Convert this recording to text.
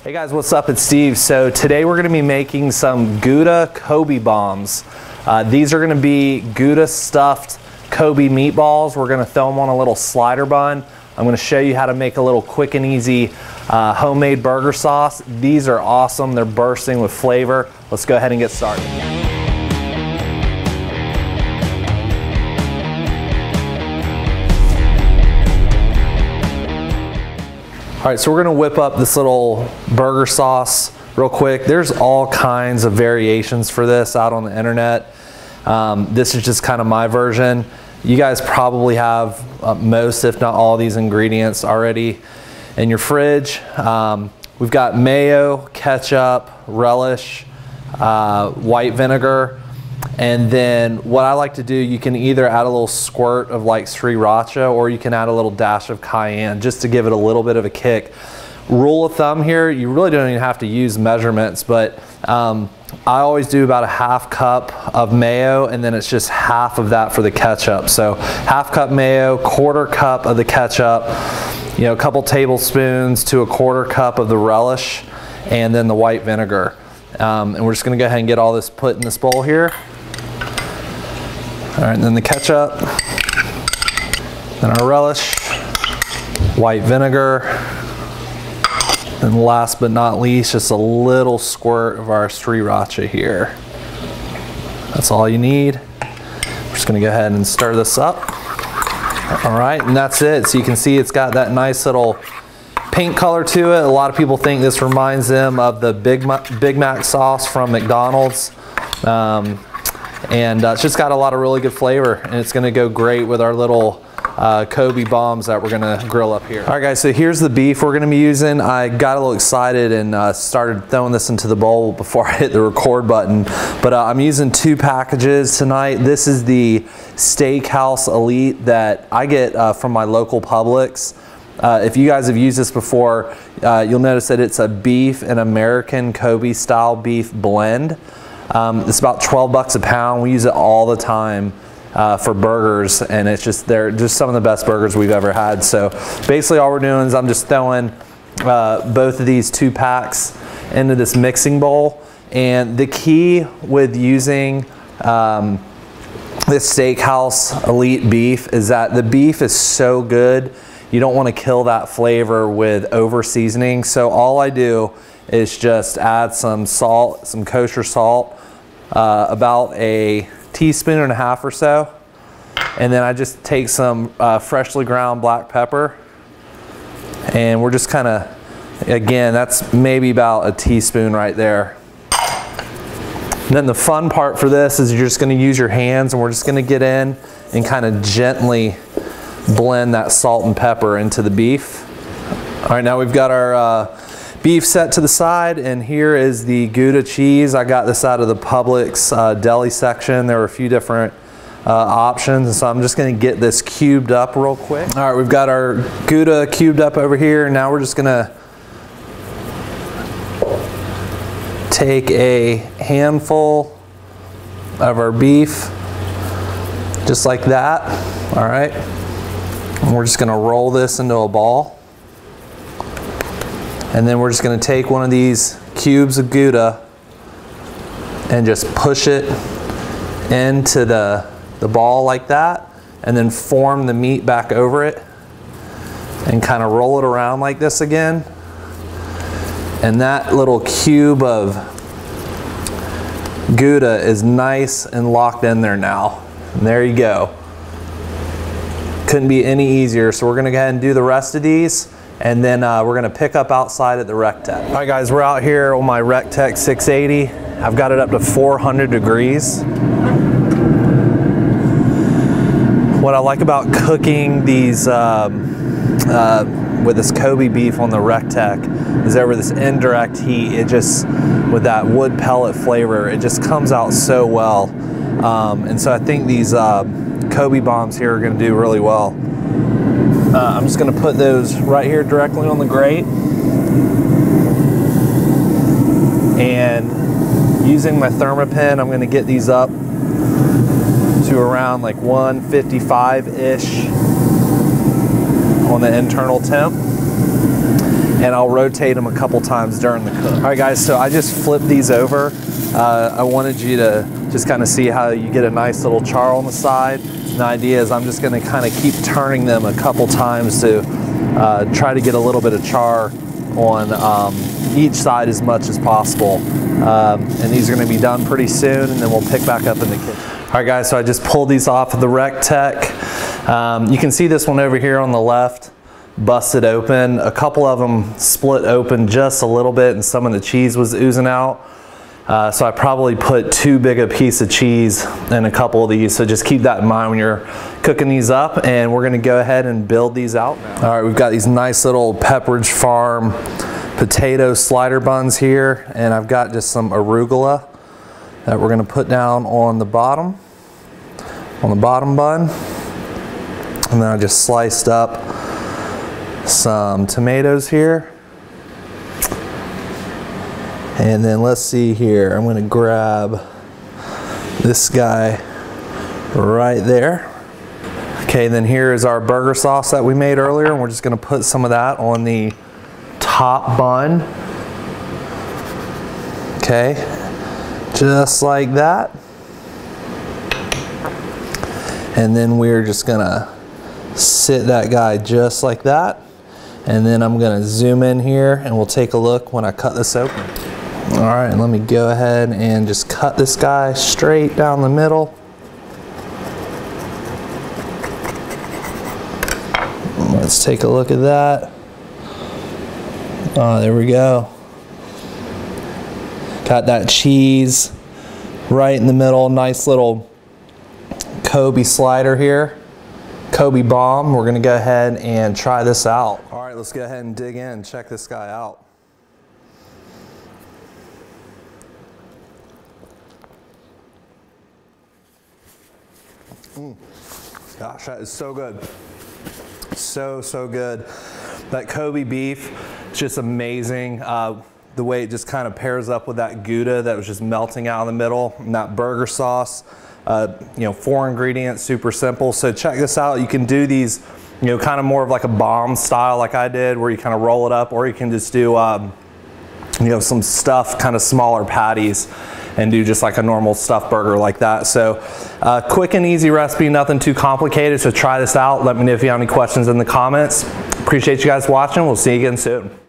Hey guys, what's up? It's Steve. So today we're going to be making some Gouda Kobe bombs. These are going to be Gouda stuffed Kobe meatballs. We're going to throw them on a little slider bun. I'm going to show you how to make a little quick and easy homemade burger sauce. These are awesome. They're bursting with flavor. Let's go ahead and get started. All right, so we're gonna whip up this little burger sauce real quick. There's all kinds of variations for this out on the internet. This is just kind of my version. You guys probably have most, if not all, these ingredients already in your fridge. We've got mayo, ketchup, relish, white vinegar, and then what I like to do, you can either add a little squirt of like sriracha or you can add a little dash of cayenne just to give it a little bit of a kick. Rule of thumb here, you really don't even have to use measurements, but I always do about a half cup of mayo and then it's just half of that for the ketchup. So half cup mayo, quarter cup of the ketchup, you know, a couple tablespoons to a quarter cup of the relish, and then the white vinegar. And we're just gonna go ahead and get all this put in this bowl here. All right, and then the ketchup, then our relish, white vinegar, and last but not least, just a little squirt of our sriracha here. That's all you need. We're just gonna go ahead and stir this up. All right, and that's it. So you can see it's got that nice little pink color to it. A lot of people think this reminds them of the Big Mac sauce from McDonald's. It's just got a lot of really good flavor, and it's gonna go great with our little Kobe bombs that we're gonna grill up here. All right guys, so here's the beef we're gonna be using. I got a little excited and started throwing this into the bowl before I hit the record button, but I'm using 2 packages tonight. This is the Steakhouse Elite that I get from my local Publix. If you guys have used this before, you'll notice that it's a beef and American Kobe style beef blend. It's about 12 bucks a pound. We use it all the time for burgers, and they're just some of the best burgers we've ever had. So basically all we're doing is I'm just throwing both of these 2 packs into this mixing bowl. And the key with using this Steakhouse Elite beef is that the beef is so good, you don't want to kill that flavor with over seasoning. So all I do is just add some salt, some kosher salt, about a teaspoon and a half or so. And then I just take some freshly ground black pepper, and we're just kind of, again, that's maybe about a teaspoon right there. And then the fun part for this is you're just going to use your hands, and we're just going to get in and kind of gently blend that salt and pepper into the beef. All right, now we've got our beef set to the side, and here is the Gouda cheese. I got this out of the Publix deli section. There were a few different options, and so I'm just gonna get this cubed up real quick. All right, we've got our Gouda cubed up over here, and now we're just gonna take a handful of our beef, just like that. All right, and we're just gonna roll this into a ball. And then we're just gonna take one of these cubes of Gouda and just push it into the ball like that, and then form the meat back over it and kind of roll it around like this again. And that little cube of Gouda is nice and locked in there now. And there you go. Couldn't be any easier. So we're gonna go ahead and do the rest of these, and then we're gonna pick up outside at the RecTech. All right guys, we're out here on my RecTech 680. I've got it up to 400 degrees. What I like about cooking these with this Kobe beef on the RecTech is over this indirect heat, it just, with that wood pellet flavor, it just comes out so well. And so I think these Kobe bombs here are gonna do really well. I'm just gonna put those right here directly on the grate. And using my Thermopin, I'm gonna get these up to around like 155-ish on the internal temp. and I'll rotate them a couple times during the cook. All right guys, so I just flipped these over. I wanted you to just kind of see how you get a nice little char on the side. And the idea is I'm just gonna kind of keep turning them a couple times to try to get a little bit of char on each side as much as possible. And these are gonna be done pretty soon, and then we'll pick back up in the kitchen. All right guys, so I just pulled these off of the Rec Tech. You can see this one over here on the left, busted open. A couple of them split open just a little bit, and some of the cheese was oozing out. So I probably put too big a piece of cheese in a couple of these, so just keep that in mind when you're cooking these up, and we're gonna go ahead and build these out now. All right, we've got these nice little Pepperidge Farm potato slider buns here, and I've got just some arugula that we're gonna put down on the bottom bun. And then I just sliced up some tomatoes here. And then let's see here, I'm gonna grab this guy right there. Okay, then here is our burger sauce that we made earlier, and we're just gonna put some of that on the top bun. Okay, just like that. And then we're just gonna sit that guy just like that. And then I'm gonna zoom in here and we'll take a look when I cut this open. All right, let me go ahead and just cut this guy straight down the middle. Let's take a look at that. Oh, there we go. Got that cheese right in the middle. Nice little Kobe slider here. Kobe bomb. We're gonna go ahead and try this out. All right, let's go ahead and dig in, check this guy out. Gosh, that is so good. So good. That Kobe beef is just amazing. The way it just kind of pairs up with that Gouda that was just melting out in the middle, and that burger sauce. You know, 4 ingredients, super simple. So check this out. You can do these, you know, kind of more of like a bomb style like I did, where you kind of roll it up, or you can just do, you know, some stuffed kind of smaller patties and do just like a normal stuffed burger like that. So quick and easy recipe, nothing too complicated. So try this out. Let me know if you have any questions in the comments. Appreciate you guys watching. We'll see you again soon.